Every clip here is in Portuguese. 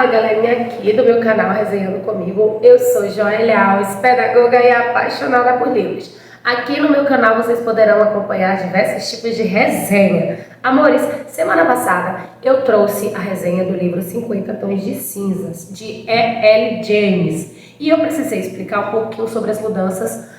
Fala galerinha aqui do meu canal Resenhando Comigo, eu sou Joélia Alves, pedagoga e apaixonada por livros. Aqui no meu canal vocês poderão acompanhar diversos tipos de resenha. Amores, semana passada eu trouxe a resenha do livro 50 Tons de Cinzas, de E.L. James. E eu precisei explicar um pouquinho sobre as mudanças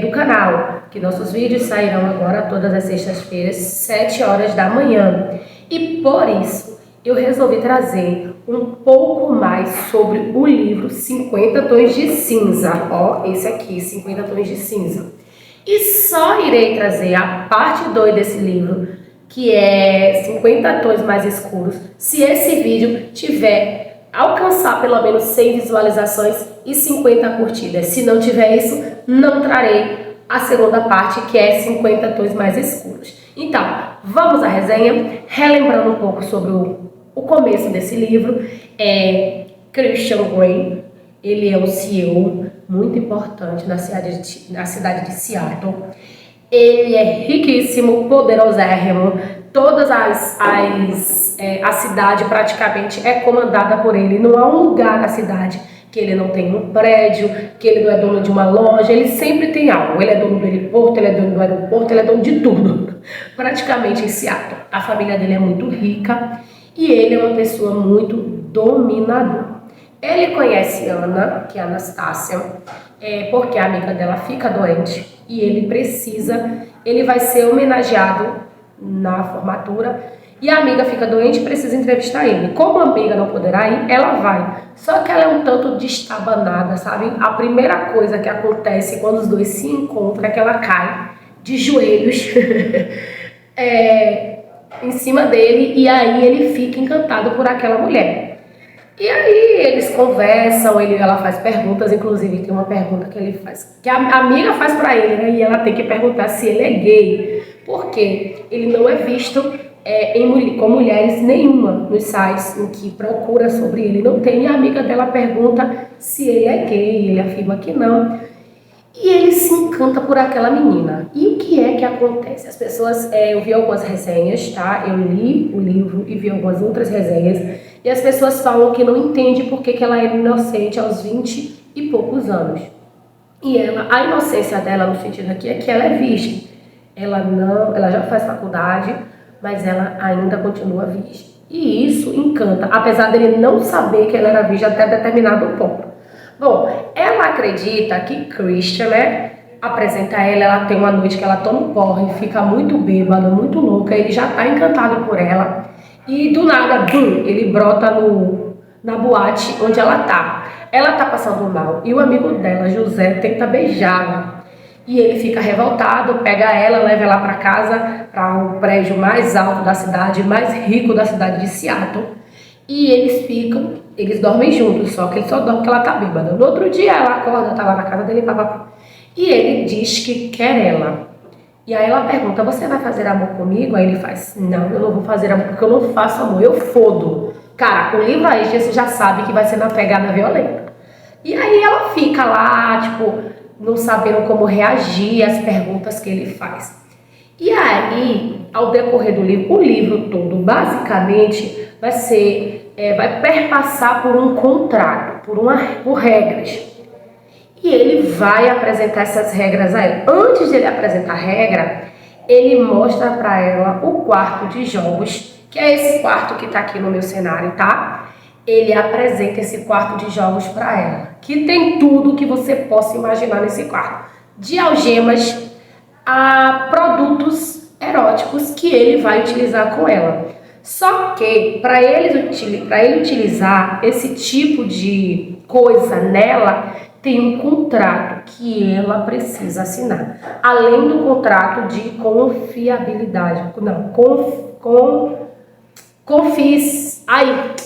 do canal, que nossos vídeos sairão agora todas as sextas-feiras, 7 horas da manhã. E por isso, eu resolvi trazer um pouco mais sobre o livro 50 Tons de Cinza. Ó, esse aqui, 50 Tons de Cinza. E só irei trazer a parte 2 desse livro, que é 50 tons mais escuros, se esse vídeo tiver alcançar pelo menos 100 visualizações e 50 curtidas. Se não tiver isso, não trarei a segunda parte, que é 50 tons mais escuros. Então, vamos à resenha, relembrando um pouco sobre o começo desse livro. Christian Grey, ele é um CEO muito importante na cidade de Seattle. Ele é riquíssimo, poderosérrimo. A cidade praticamente é comandada por ele. Não há um lugar na cidade que ele não tem um prédio, que ele não é dono de uma loja. Ele sempre tem algo. Ele é dono do heliporto, ele é dono do aeroporto, ele é dono de tudo. Praticamente em Seattle. A família dele é muito rica e ele é uma pessoa muito dominadora. Ele conhece Ana, que é a Anastácia, porque a amiga dela fica doente e ele vai ser homenageado na formatura e a amiga fica doente e precisa entrevistar ele. Como a amiga não poderá ir, ela vai. Só que ela é um tanto destabanada, sabe? A primeira coisa que acontece quando os dois se encontram é que ela cai de joelhos em cima dele e aí ele fica encantado por aquela mulher. E aí eles conversam, ela faz perguntas, inclusive tem uma pergunta que ele faz, que a amiga faz pra ele, né? E ela tem que perguntar se ele é gay, porque ele não é visto com mulheres nenhuma nos sites em que procura sobre ele, não tem. E a amiga dela pergunta se ele é gay, ele afirma que não. E ele se encanta por aquela menina. E o que é que acontece? As pessoas, eu vi algumas resenhas, tá? Eu li o livro e vi algumas outras resenhas. E as pessoas falam que não entendem por que ela é inocente aos 20 e poucos anos. E a inocência dela, no sentido aqui, é que ela é virgem. Ela já faz faculdade, mas ela ainda continua virgem. E isso encanta, apesar dele não saber que ela era virgem até determinado ponto. Bom, ela acredita que Christian, né, apresenta ela tem uma noite que ela toma um porre, fica muito bêbada, muito louca, ele já tá encantado por ela. E do nada, ele brota na boate onde ela tá. Ela tá passando mal e o amigo dela, José, tenta beijá-la. E ele fica revoltado, pega ela, leva ela para casa, para o prédio mais alto da cidade, mais rico da cidade de Seattle. E eles dormem juntos, só que ele só dorme porque ela tá bêbada. No outro dia ela acorda, tá lá na casa dele, papapá. E ele diz que quer ela. E aí ela pergunta, você vai fazer amor comigo? Aí ele faz, não, eu não vou fazer amor porque eu não faço amor, eu fodo. Cara, o livro aí você já sabe que vai ser na pegada violenta. E aí ela fica lá, tipo, não sabendo como reagir às perguntas que ele faz. E aí, ao decorrer do livro, o livro todo, basicamente, vai perpassar por um contrato, por regras. E ele vai apresentar essas regras a ela. Antes de ele apresentar a regra, ele mostra para ela o quarto de jogos, que é esse quarto que está aqui no meu cenário, tá? Ele apresenta esse quarto de jogos para ela, que tem tudo que você possa imaginar nesse quarto. De algemas a produtos eróticos que ele vai utilizar com ela. Só que, para ele utilizar esse tipo de coisa nela, tem um contrato que ela precisa assinar. Além do contrato de confiabilidade.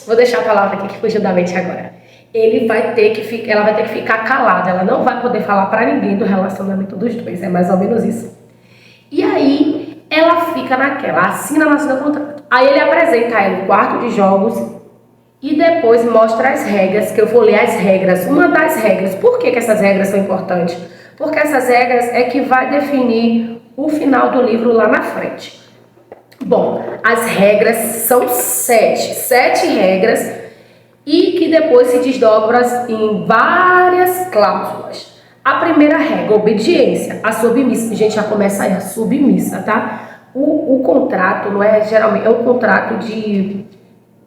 Vou deixar a palavra aqui que fugiu da mente agora. Ela vai ter que ficar calada. Ela não vai poder falar para ninguém do relacionamento dos dois. É mais ou menos isso. E aí, ela fica naquela, assina o contrato. Aí ele apresenta ela o quarto de jogos e depois mostra as regras, que eu vou ler as regras. Uma das regras, por que essas regras são importantes? Porque essas regras é que vai definir o final do livro lá na frente. Bom, as regras são 7 regras e que depois se desdobra em várias cláusulas. A primeira regra, obediência. A submissa, a gente já começa aí, a submissa, tá? O contrato não é geralmente, é um contrato de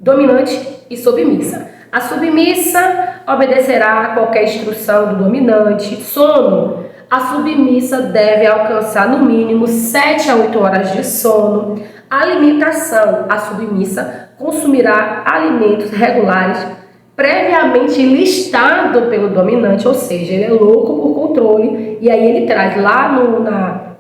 dominante e submissa. A submissa obedecerá a qualquer instrução do dominante. Sono. A submissa deve alcançar no mínimo 7 a 8 horas de sono. Alimentação. A submissa consumirá alimentos regulares previamente listado pelo dominante, ou seja, ele é louco por controle, e aí ele traz lá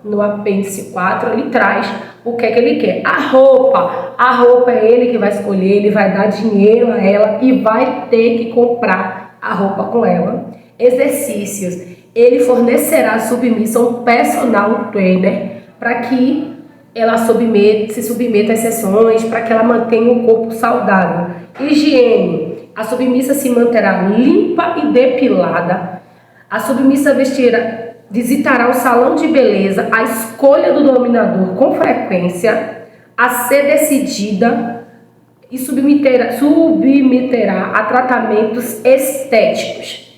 no apêndice 4, ele traz o que é que ele quer. A roupa é ele que vai escolher, ele vai dar dinheiro a ela e vai ter que comprar a roupa com ela. Exercícios, ele fornecerá submissa a um personal trainer para que ela se submeta às sessões, para que ela mantenha um corpo saudável. Higiene, a submissa se manterá limpa e depilada. A submissa visitará o salão de beleza, a escolha do dominador com frequência, a ser decidida e submeterá a tratamentos estéticos.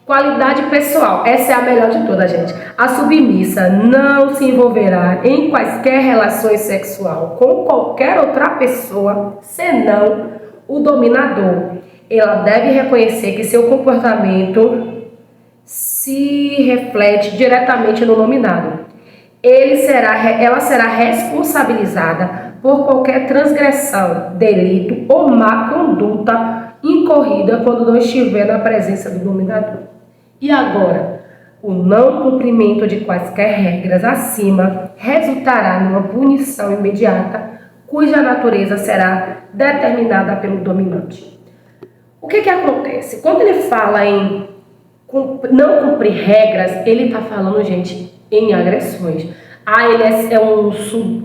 Qualidade pessoal, essa é a melhor de todas, gente. A submissa não se envolverá em quaisquer relações sexuais com qualquer outra pessoa, senão o dominador. Ela deve reconhecer que seu comportamento se reflete diretamente no dominado. Ela será responsabilizada por qualquer transgressão, delito ou má conduta incorrida quando não estiver na presença do dominador. E agora, o não cumprimento de quaisquer regras acima resultará numa punição imediata, cuja natureza será determinada pelo dominante. O que acontece? Quando ele fala em não cumprir regras, ele está falando, gente, em agressões. Ele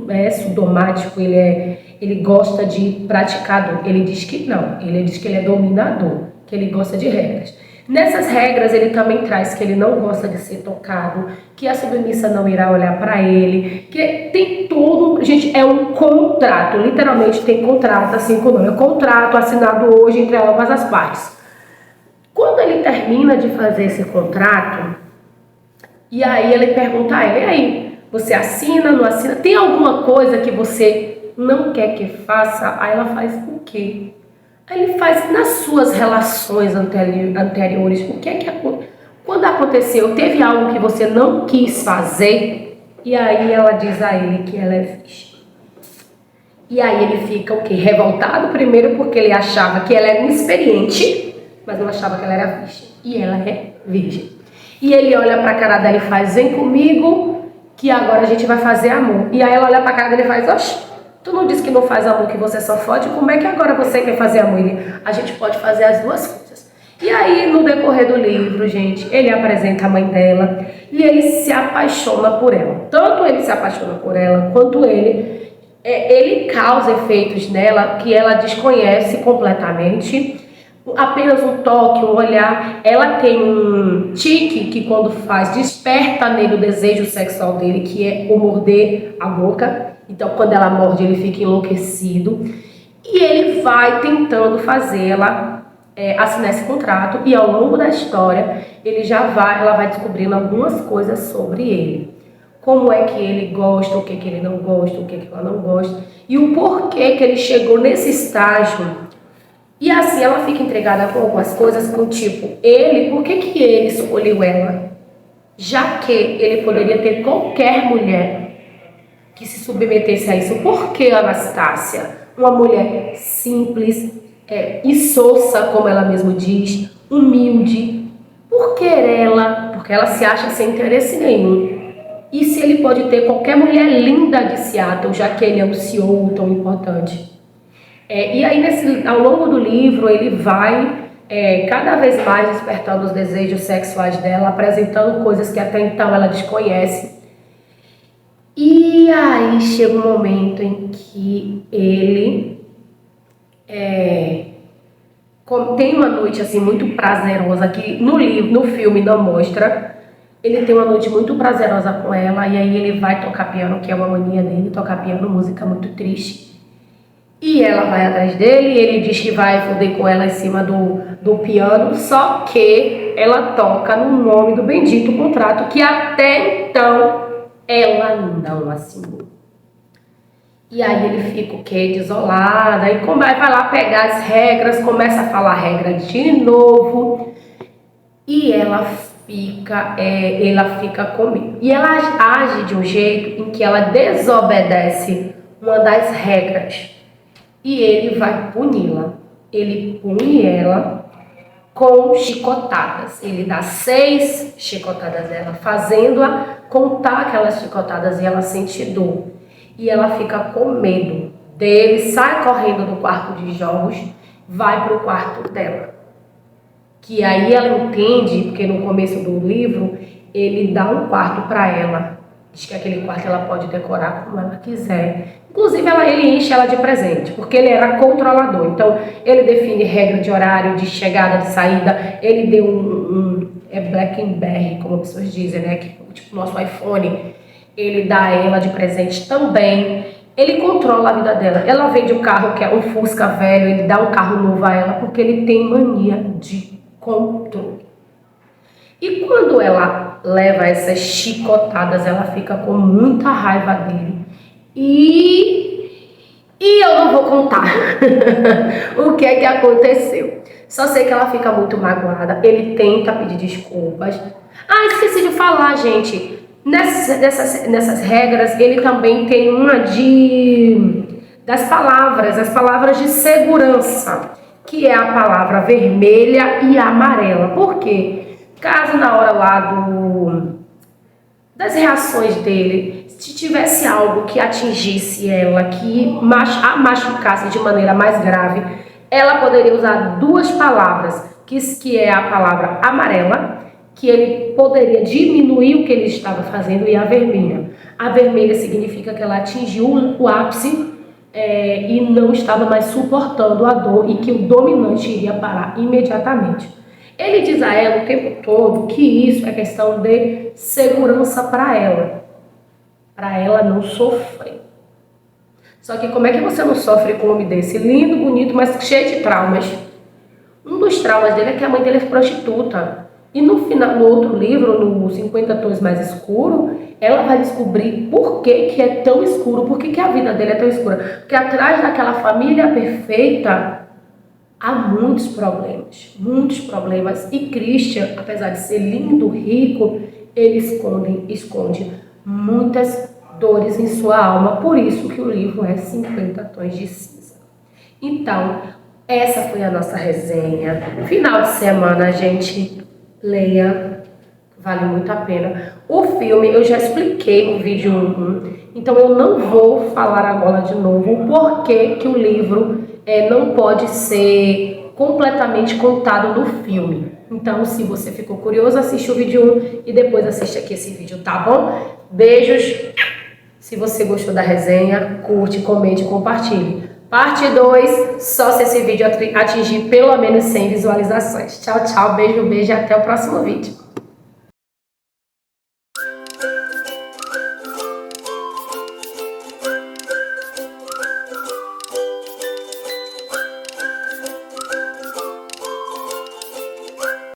é sudomático, ele gosta de praticador. Ele diz que não, ele diz que ele é dominador, que ele gosta de regras. Nessas regras, ele também traz que ele não gosta de ser tocado, que a submissa não irá olhar para ele, que tem tudo, gente, é um contrato, literalmente tem contrato, assim como é um contrato assinado hoje entre ambas as partes. Quando ele termina de fazer esse contrato, e aí ele pergunta a ela, e aí, você assina, não assina? Tem alguma coisa que você não quer que faça? Aí ela faz o quê? Aí ele faz nas suas relações anteriores, o que é que quando aconteceu, teve algo que você não quis fazer? E aí ela diz a ele que ela é virgem. E aí ele fica o quê? Revoltado, primeiro porque ele achava que ela era inexperiente, mas não achava que ela era virgem. E ela é virgem. E ele olha pra cara dela e faz, vem comigo, que agora a gente vai fazer amor. E aí ela olha pra cara dele e faz, oxe, tu não disse que não faz amor, que você só fode? Como é que agora você quer fazer amor? A gente pode fazer as duas coisas. E aí, no decorrer do livro, gente, ele apresenta a mãe dela e ele se apaixona por ela. Tanto ele se apaixona por ela, quanto ele causa efeitos nela que ela desconhece completamente. Apenas um toque, um olhar. Ela tem um tique que quando faz, desperta nele o desejo sexual dele, que é o morder a boca. Então, quando ela morde, ele fica enlouquecido. E ele vai tentando fazê-la assinar esse contrato. E ao longo da história, ela vai descobrindo algumas coisas sobre ele. Como é que ele gosta, o que ele não gosta, o que ela não gosta. E o porquê que ele chegou nesse estágio. E assim, ela fica entregada com algumas coisas, com tipo, por que ele escolheu ela? Já que ele poderia ter qualquer mulher que se submetesse a isso. Por que Anastácia? Uma mulher simples, insossa, como ela mesma diz, humilde. Por que ela? Porque ela se acha sem interesse nenhum. E se ele pode ter qualquer mulher linda de Seattle, já que ele é um CEO tão importante? E aí, ao longo do livro, ele vai cada vez mais despertando os desejos sexuais dela, apresentando coisas que até então ela desconhece. E aí chega um momento em que ele tem uma noite assim muito prazerosa, que no filme não mostra. Ele tem uma noite muito prazerosa com ela, e aí ele vai tocar piano, que é uma mania dele, tocar piano, música muito triste. E ela vai atrás dele, ele diz que vai foder com ela em cima do piano, só que ela toca no nome do bendito contrato que até então ela não assinou. E aí ele fica o quê? Desolada, e vai lá pegar as regras, começa a falar regra de novo, e ela fica com medo. E ela age de um jeito em que ela desobedece uma das regras. E ele vai puni-la. Ele pune ela com chicotadas. Ele dá 6 chicotadas nela, fazendo-a contar aquelas chicotadas e ela sente dor. E ela fica com medo dele, sai correndo do quarto de jogos, vai para o quarto dela. Que aí ela entende, porque no começo do livro ele dá um quarto para ela. Diz que aquele quarto ela pode decorar como ela quiser. Inclusive ele enche ela de presente, porque ele era controlador. Então ele define regra de horário, de chegada, de saída. Ele deu Blackberry, como as pessoas dizem, né? Que, tipo o nosso iPhone. Ele dá ela de presente também. Ele controla a vida dela. Ela vende um carro que é um Fusca velho, ele dá um carro novo a ela, porque ele tem mania de controle. E quando ela leva essas chicotadas, ela fica com muita raiva dele. E eu não vou contar o que é que aconteceu. Só sei que ela fica muito magoada. Ele tenta pedir desculpas. Esqueci de falar, gente. Nessas regras, ele também tem uma das palavras, as palavras de segurança, que é a palavra vermelha e amarela. Por quê? Caso na hora lá das reações dele, se tivesse algo que atingisse ela, que a machucasse de maneira mais grave, ela poderia usar 2 palavras, que é a palavra amarela, que ele poderia diminuir o que ele estava fazendo, e a vermelha. A vermelha significa que ela atingiu o ápice e não estava mais suportando a dor e que o dominante iria parar imediatamente. Ele diz a ela o tempo todo que isso é questão de segurança para ela não sofrer. Só que como é que você não sofre com um homem desse? Lindo, bonito, mas cheio de traumas. Um dos traumas dele é que a mãe dele é prostituta. E no outro livro, no 50 Tons Mais Escuro, ela vai descobrir por que é tão escuro, por que a vida dele é tão escura. Porque atrás daquela família perfeita há muitos problemas. E Christian, apesar de ser lindo, rico, ele esconde muitas dores em sua alma. Por isso que o livro é 50 Tons de Cinza. Então, essa foi a nossa resenha. Final de semana, gente, leia, vale muito a pena. O filme eu já expliquei no vídeo 1, então eu não vou falar agora de novo o porquê que o livro não pode ser completamente contado no filme. Então, se você ficou curioso, assiste o vídeo 1 e depois assiste aqui esse vídeo, tá bom? Beijos! Se você gostou da resenha, curte, comente e compartilhe. Parte 2, só se esse vídeo atingir pelo menos 100 visualizações. Tchau, tchau, beijo e até o próximo vídeo.